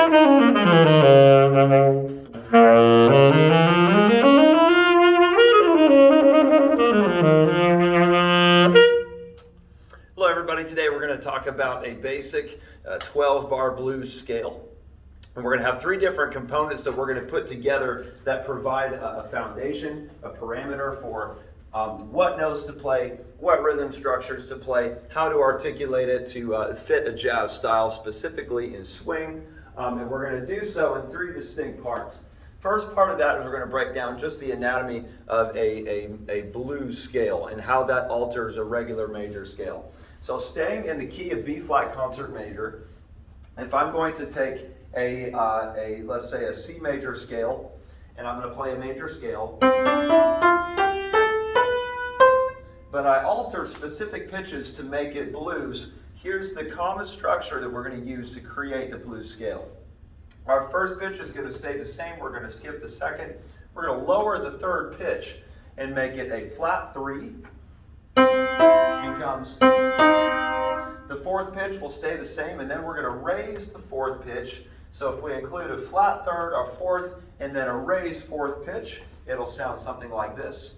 Hello everybody, today we're going to talk about a basic 12-bar blues scale. And we're going to have three different components that we're going to put together that provide a foundation, a parameter for what notes to play, what rhythm structures to play, how to articulate it to fit a jazz style, specifically in swing. And we're going to do so in three distinct parts. First part of that is we're going to break down just the anatomy of a blues scale and how that alters a regular major scale. So staying in the key of B flat concert major, if I'm going to take let's say a C major scale, and I'm going to play a major scale, but I alter specific pitches to make it blues, here's the common structure that we're going to use to create the blues scale. Our first pitch is going to stay the same. We're going to skip the second. We're going to lower the third pitch and make it a flat 3. Becomes the fourth pitch will stay the same, and then we're going to raise the fourth pitch. So if we include a flat third, our fourth, and then a raised fourth pitch, it'll sound something like this.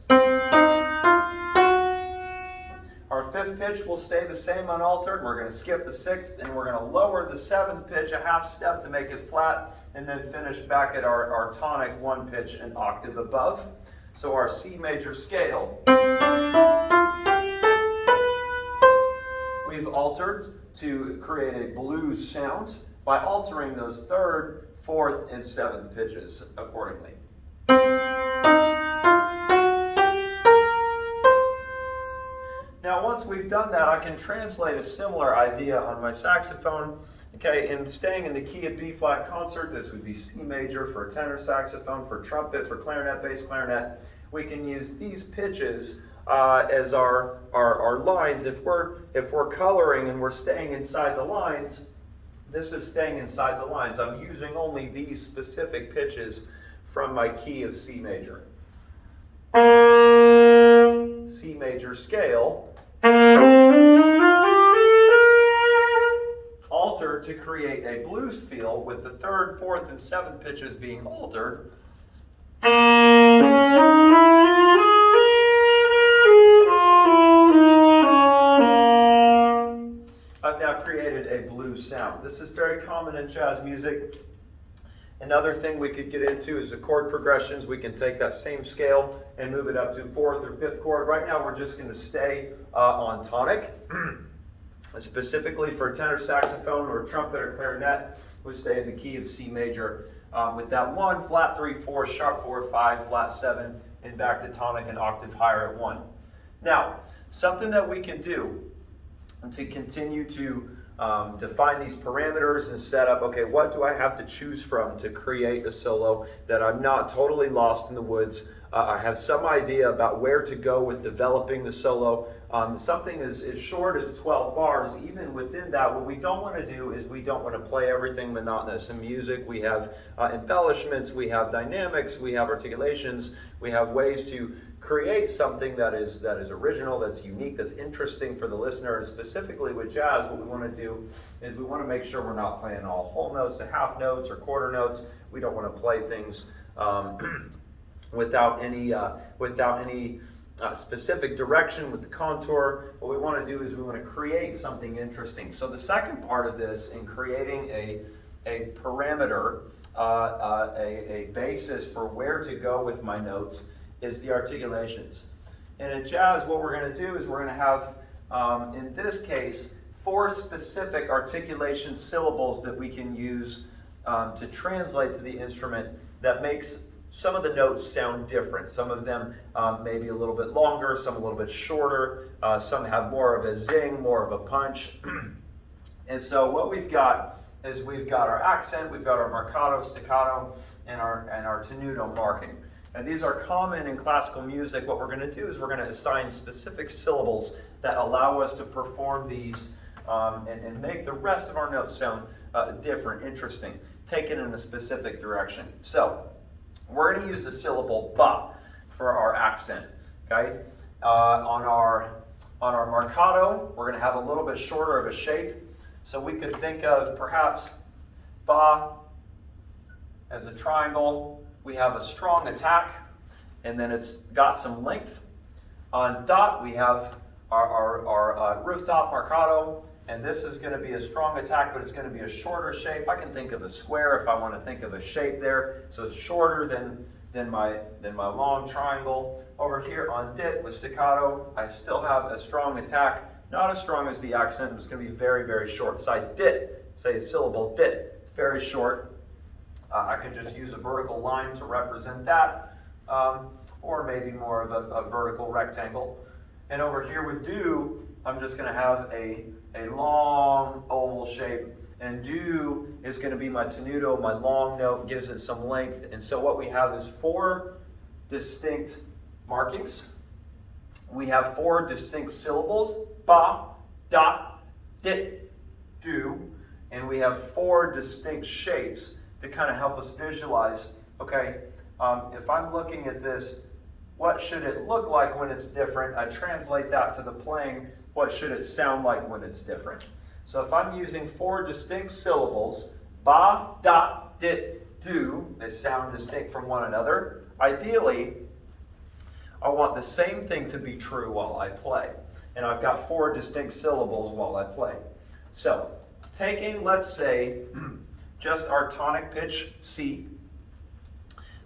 Our fifth pitch will stay the same unaltered. We're going to skip the sixth, and we're going to lower the seventh pitch a half step to make it flat, and then finish back at our tonic one pitch an octave above. So our C major scale, we've altered to create a blues sound by altering those third, fourth, and seventh pitches accordingly. Now, once we've done that, I can translate a similar idea on my saxophone. Okay, and staying in the key of B flat concert, this would be C major for tenor saxophone, for trumpet, for clarinet, bass clarinet. We can use these pitches as our lines. If we're coloring and we're staying inside the lines, this is staying inside the lines. I'm using only these specific pitches from my key of C major. C major scale, altered to create a blues feel with the third, fourth, and seventh pitches being altered. I've now created a blues sound. This is very common in jazz music. Another thing we could get into is the chord progressions. We can take that same scale and move it up to fourth or fifth chord. Right now we're just going to stay on tonic. Specifically for tenor saxophone or trumpet or clarinet, we stay in the key of C major with that 1, flat 3, 4, sharp 4, 5, flat 7, and back to tonic an octave higher at 1. Now, something that we can do to continue to define these parameters and set up, okay, what do I have to choose from to create a solo that I'm not totally lost in the woods? I have some idea about where to go with developing the solo. Something as short as 12 bars, even within that, what we don't want to do is we don't want to play everything monotonous. In music, we have embellishments, we have dynamics, we have articulations, we have ways to create something that is original, that's unique, that's interesting for the listener. And specifically with jazz, what we want to do is we want to make sure we're not playing all whole notes and half notes or quarter notes. We don't want to play things without any specific direction with the contour. What we want to do is we want to create something interesting. So the second part of this in creating a parameter, a basis for where to go with my notes is the articulations. And in jazz, what we're going to do is we're going to have, in this case, 4 specific articulation syllables that we can use to translate to the instrument that makes some of the notes sound different. Some of them maybe a little bit longer, some a little bit shorter, some have more of a zing, more of a punch. And so what we've got is we've got our accent, we've got our marcato, staccato, and our tenuto marking. And these are common in classical music. What we're going to do is we're going to assign specific syllables that allow us to perform these and make the rest of our notes sound different, interesting, taken in a specific direction. So we're going to use the syllable ba for our accent. Okay, on our marcato, we're going to have a little bit shorter of a shape. So we could think of perhaps ba, as a triangle. We have a strong attack, and then it's got some length. On dot, we have our rooftop marcato, and this is going to be a strong attack, but it's going to be a shorter shape. I can think of a square if I want to think of a shape there, so it's shorter than my long triangle. Over here on dit with staccato, I still have a strong attack, not as strong as the accent. It's going to be very, very short. So I dit, say a syllable dit, it's very short. I can just use a vertical line to represent that, or maybe more of a vertical rectangle. And over here with do, I'm just going to have a long oval shape, and do is going to be my tenuto, my long note, gives it some length. And so what we have is 4 distinct markings. We have 4 distinct syllables, ba, dot, dit, do, and we have 4 distinct shapes to kind of help us visualize, okay, if I'm looking at this, what should it look like when it's different? I translate that to the playing, what should it sound like when it's different? So if I'm using 4 distinct syllables, ba, dot, dit, do, they sound distinct from one another. Ideally, I want the same thing to be true while I play. And I've got 4 distinct syllables while I play. So, taking, let's say, just our tonic pitch C.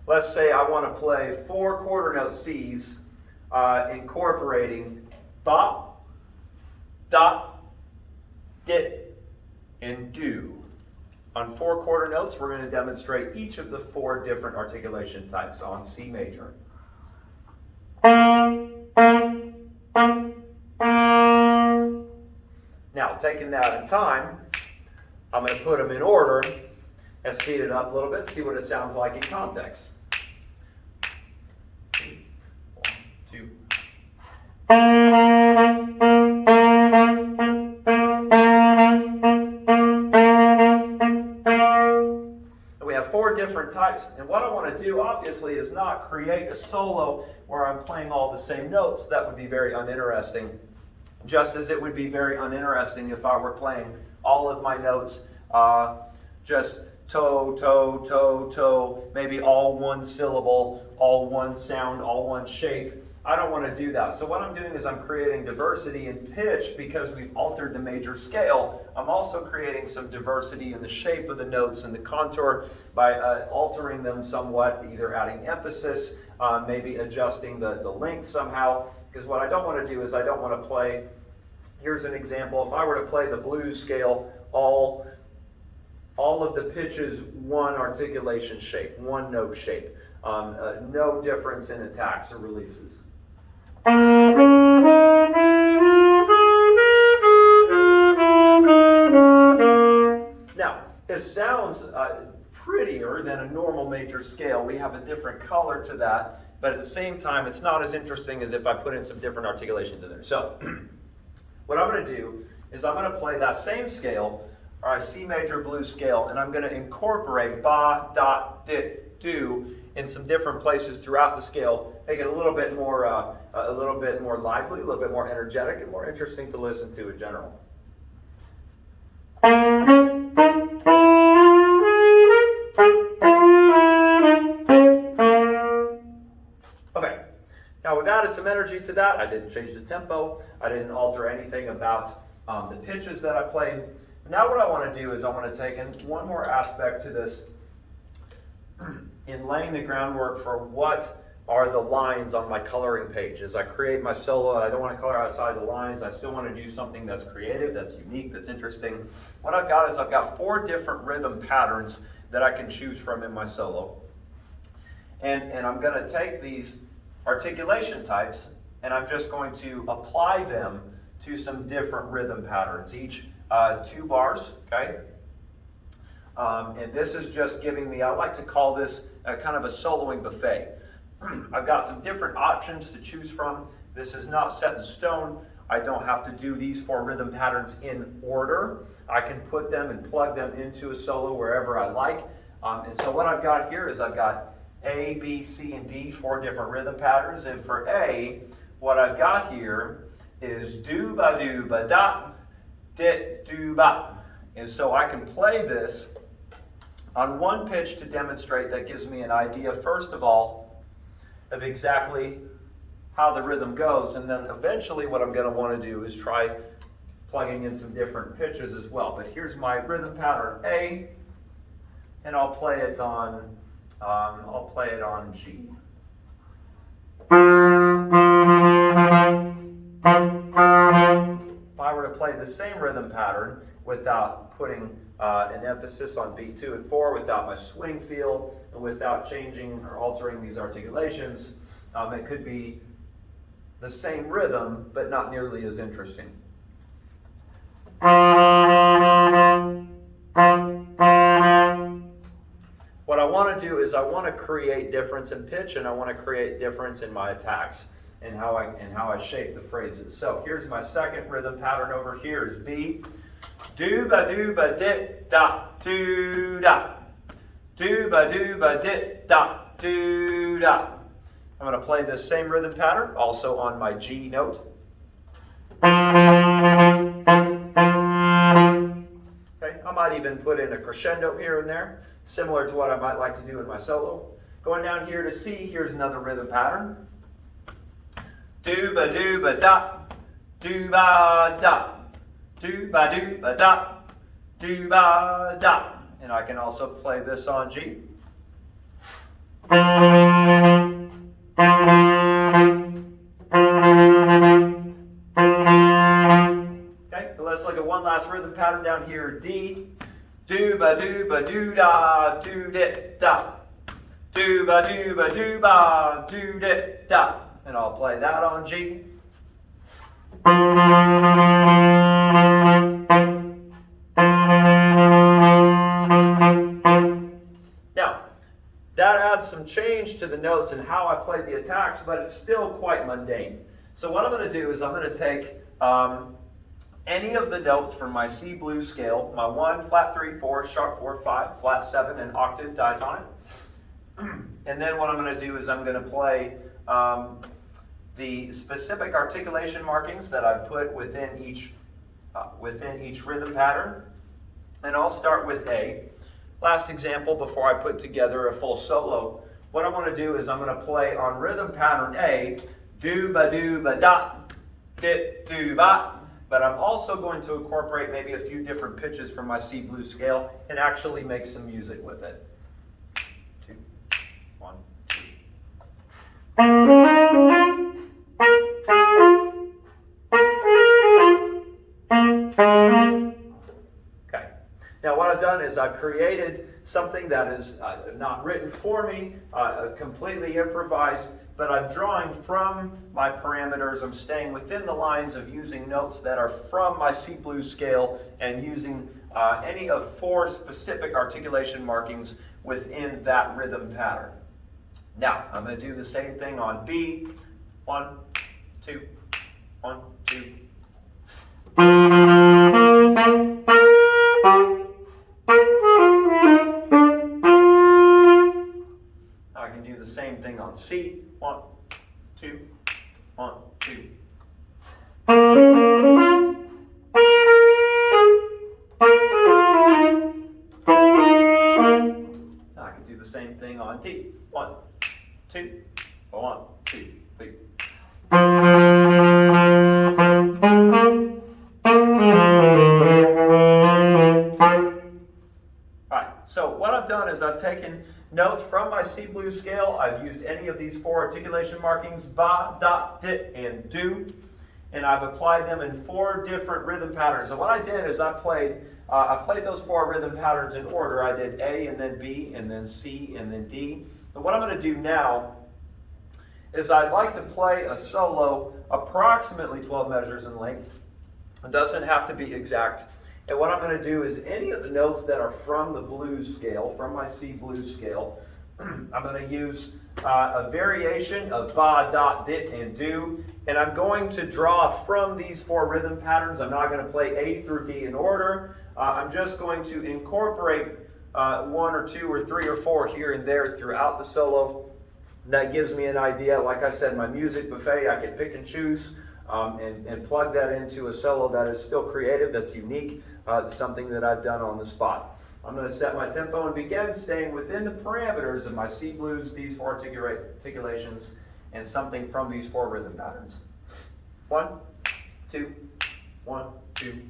Let's say I want to play 4 quarter note Cs, incorporating ba, dot, dit, and do. On 4 quarter notes, we're going to demonstrate each of the 4 different articulation types on C major. Now, taking that in time, I'm going to put them in order and speed it up a little bit, see what it sounds like in context. 1, 2. We have 4 different types, and what I want to do, obviously, is not create a solo where I'm playing all the same notes. That would be very uninteresting. Just as it would be very uninteresting if I were playing all of my notes, just toe, toe, toe, toe, maybe all one syllable, all one sound, all one shape. I don't want to do that. So what I'm doing is I'm creating diversity in pitch because we've altered the major scale. I'm also creating some diversity in the shape of the notes and the contour by altering them somewhat, either adding emphasis, maybe adjusting the length somehow. Because what I don't want to do is I don't want to play, here's an example, if I were to play the blues scale, all of the pitches, one articulation shape, one note shape, no difference in attacks or releases. Now, it sounds prettier than a normal major scale. We have a different color to that. But at the same time, it's not as interesting as if I put in some different articulations in there. So, what I'm going to do is I'm going to play that same scale, or a C major blues scale, and I'm going to incorporate ba, dot, dit, do in some different places throughout the scale, make it a little bit more lively, a little bit more energetic, and more interesting to listen to in general. Now we've added some energy to that. I didn't change the tempo. I didn't alter anything about the pitches that I played. Now what I want to do is I want to take in one more aspect to this in laying the groundwork for what are the lines on my coloring page. As I create my solo, I don't want to color outside the lines. I still want to do something that's creative, that's unique, that's interesting. What I've got is I've got 4 different rhythm patterns that I can choose from in my solo. And I'm going to take these articulation types, and I'm just going to apply them to some different rhythm patterns, each 2 bars, okay? And this is just giving me, I like to call this kind of a soloing buffet. I've got some different options to choose from. This is not set in stone. I don't have to do these 4 rhythm patterns in order. I can put them and plug them into a solo wherever I like. And so what I've got here is I've got A, B, C, and D, 4 different rhythm patterns. And for A, what I've got here is do ba do ba da, dit do ba. And so I can play this on one pitch to demonstrate, that gives me an idea, first of all, of exactly how the rhythm goes, and then eventually what I'm going to want to do is try plugging in some different pitches as well. But here's my rhythm pattern A, and I'll play it on G. If I were to play the same rhythm pattern without putting an emphasis on beat 2 and 4, without my swing feel, and without changing or altering these articulations, it could be the same rhythm, but not nearly as interesting. What I want to do is I want to create difference in pitch, and I want to create difference in my attacks and how I shape the phrases. So here's my second rhythm pattern over here is B. Do ba do ba dit da do da. Do ba do ba dit da do da. I'm going to play this same rhythm pattern also on my G note. Okay, I might even put in a crescendo here and there, similar to what I might like to do in my solo. Going down here to C, here's another rhythm pattern. Do ba da, do ba da, do ba da, do ba da. And I can also play this on G. Okay, so let's look at one last rhythm pattern down here, D. Do ba do da, do dit da. Do ba do dit da. And I'll play that on G. Now, that adds some change to the notes and how I play the attacks, but it's still quite mundane. So what I'm going to do is I'm going to take any of the notes from my C blues scale, my 1, flat 3, 4, sharp 4, 5, flat 7, and octave diatonic. And then what I'm going to do is I'm going to play the specific articulation markings that I've put within each rhythm pattern. And I'll start with A. Last example before I put together a full solo. What I want to do is I'm going to play on rhythm pattern A, do ba da, dit do ba. But I'm also going to incorporate maybe a few different pitches from my C blues scale and actually make some music with it. 2, 1, 2. Okay. Now what I've done is I've created something that is not written for me, completely improvised, but I'm drawing from my parameters. I'm staying within the lines of using notes that are from my C blues scale and using any of 4 specific articulation markings within that rhythm pattern. Now, I'm going to do the same thing on B. 1, 2, 1, 2. I can do the same thing on C. 1, 2, 1, 2. I can do the same thing on D. 1, 2, 1, 2, 3. Alright, so what I've done is I've taken notes from my C blues scale. I've used any of these 4 articulation markings, ba, da, dit, and do, and I've applied them in 4 different rhythm patterns. And what I did is I played those 4 rhythm patterns in order. I did A and then B and then C and then D. And what I'm going to do now is I'd like to play a solo approximately 12 measures in length. It doesn't have to be exact. And what I'm going to do is any of the notes that are from the blues scale, from my C blues scale, I'm going to use a variation of ba, da, dit, and do. And I'm going to draw from these 4 rhythm patterns. I'm not going to play A through D in order. I'm just going to incorporate 1 or 2 or 3 or 4 here and there throughout the solo. That gives me an idea. Like I said, my music buffet, I can pick and choose and plug that into a solo that is still creative, that's unique, something that I've done on the spot. I'm going to set my tempo and begin staying within the parameters of my C blues, these four articulations, and something from these four rhythm patterns. 1, 2, 1, 2.